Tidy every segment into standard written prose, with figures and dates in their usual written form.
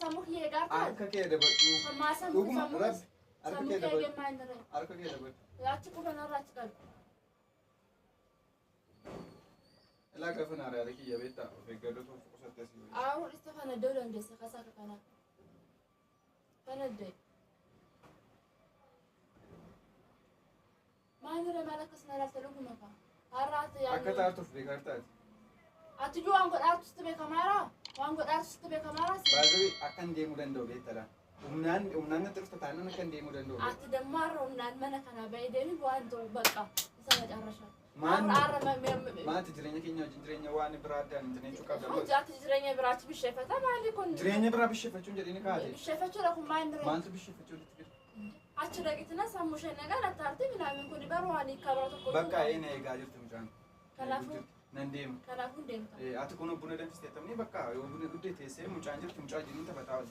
ساموك يقارك أركك يا دبر ما ساموك ساموك أركك يا دبر أركك يا دبر لا تشوف أنا راتك لا كفنا على ذلك يا بيتا في قدرته فقط تسوي استفنا الدولة ندرس خاصة كنا فندي ما نرى مالك سنرى تلوك مكان هرات يعني أكتر تفرق كارتات أتجو أنقل أرتست بكاميرا وأنقل أرتست بكاميرا بعدين أكن ديمو دندو بيتلا ومنان ترفت تعلنا كن ديمو دندو أتدمر ومنان منا كنا بعيدين وأنتو بقى سمعت عرشة ما تجريني كينيا جريني واني برادة أنتني شو كذا ما جات جريني برات بالشفة ما عندي كون جريني برا بالشفة شو جريني كذا بالشفة شو لكم ما عندنا ما أنت بالشفة شو أشتري كتنا ساموش نجار أتارتي من عمين كوني برواني كبرت كون بقى إيه نيجاجر تمجان كلافون ننديم كلافون ديم أتكونوا بنا دم استتمني بقى يوم بنا دودي تيسي مجانجر تمجان جنين تبتاول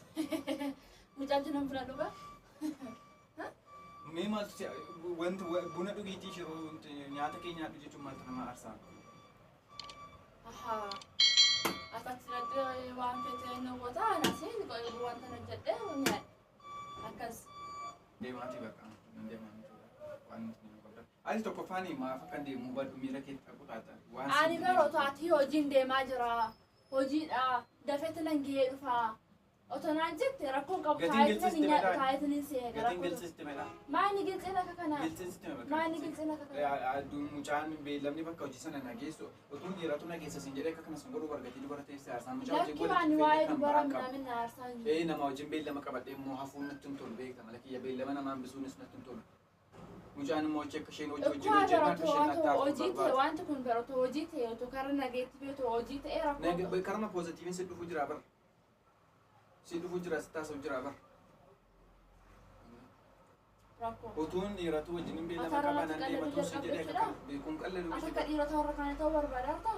مجانجر هم بنا دوبا مي ما تسي وانت بنا دوجي تيشرو نياتا كي نياتا جيتو ما تنما أرسان aha أتاتنا وان فتنا وطا ناسين قالوا وان تنجده ونيا أكاس deemati bakka nan deemani waan nuti qabda ani tokko faani maaf kan deemu baddu miira kee taquutaata waan ani garoo taati hojiin deemaa jira hojiidha dafetti nan gahee dhufa otonaan jette rakkoon qabu taayitanii seera gatiin gilchisti mela maani gilchina akka kanaa gilchisti mela maani gilchina akka kanaa aduun mucaan beelamni bakka hojii sana nageessu utuun dhiiratu nageessa sin jedhee akka kana sun godhu bargatii dubara teessee aarsaan mucaa hojii godhu lakki waa'ee dubara minaamin aarsaan nama hojiin beelama qabadhee immoo hafuun natti hin tolu beekta mala kiyya beelama namaan bisuunis natti hin tolu mucaan immoo hojii akka isheen hojii hojii ta'e wanti kun baratu hojii ta'e otoo karra nageetti beetu hojii ta'e rakkoo karma poozitiiviin si dhufu jira bar si dhufu jira si taasisu jira bar utuun dhiiratu wajjin beelama qaban deematu si jedhee akka beekuun qalladuu akka dhiirota warra kaanii ta'uu barbaadaarta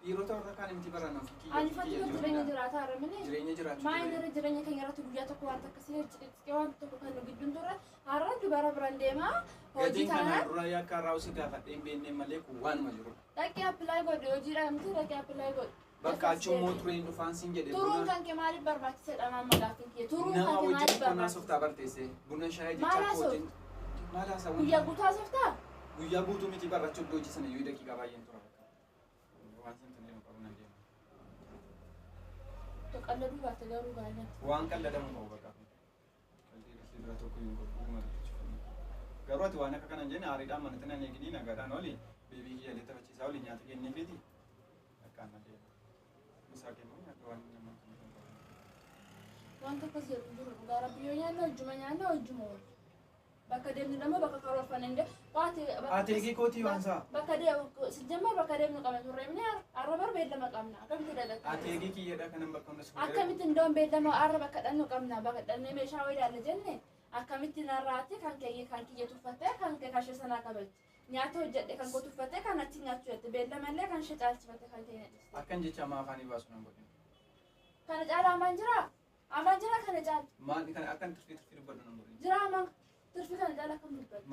dhiirota warra kaanii miti baranaa fi ani fakkii jireenya jiraataa argamanii jireenya jiraachuu maayinara jireenya kan irratti guyyaa tokko waan akkasii xixiqqee waan tokko kan nu gidduun turre har'a dubara biraan deemaa hojii kanaa dura yakka irraa usi gaafadhee hin beekne malee kun waanuma jiru dhaqee appilaay godhe hojiidha miti dhaqee appilaay godhe bakka achummoo tureen dhufaan siin jedhe turuun kan kee maaliif barbaachisaadha maamma gaafin kee turuun kan nama kee wajjin maaliif qonnaa softaa barteesse buna shaayii jechaa wajjin maal haasawwan guyyaa guutuu softaa guyyaa guutuu miti barrachuu iddoo hojii sana yoo daqiiqaa baay'een tura bakka waan sin tanee qabu nan deema qalladuu baatte garuu gaariidha waan qalladamu ta'u bakka qalbii dhufee bira tokko hin godhu garuu ati waan akka kana jenne aariidhaan manatti nan eeganii nagaadhaan oli beebii kiyya illee taphachiisaa oli nyaata kenneefiiti akkaan na deema isaa kennu akka waan nama waan tokkos jedhu jiru dhugaa rabbiyyoo nyaanna hojjuma wal bakka deemnu nama bakka karoorfan inde ati eegee kootii waan isaa bakka deemu sijjamma bakka deemnu qabna turreemne arra bar beellama qabna akkamitti dhalata ati eegee kiyyadha kanan bakka hundas akkamitti indoon beellama arra bakka dhannu qabna bakka dhannee meeshaa wayidaalle jenne akkamitti narraatti kan kiyya tuffattee kan kee kashee sanaa qabatte nyaata hojjedhe kan koo tuffattee kan achi nyaachuu jette beellamallee kan ishee caalchifatte kan ta'e akkan jecha amma afaanii baasu nan godhin kana caala amaan jira kana caala maal kan akkan turtii dubbadhu nan godhin jira amaan turfii kana caala akkam dubbadhu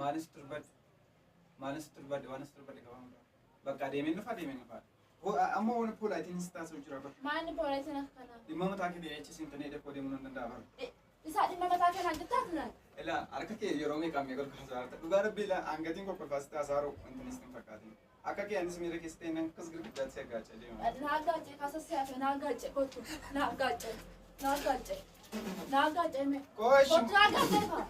maalis turbadhu waanis turbadhe qabamu bakka deemeen dhufa amma waan poolaatiin si taasisu jira bakka maanni poolaatiin akka kanaa dhimma mataa kee dee'echi siin tanee dhaqoo deemuu nan danda'a bara isaa dhimma mataa kanaan jettaatu naan ila harka kee yeroo meeqaa meeqa kaasaarta dhugaa rabbii ila hangatiin kokkolfaas taasaaru wanti sin fakkaatin akka kee anis miira keessa ta'e nan kas girgiddaatti si aggaachaa deema naa aggaacee kaasa siyaasa naa aggaacee kottu naa aggaacee mee kooshi kottu naa aggaacee faa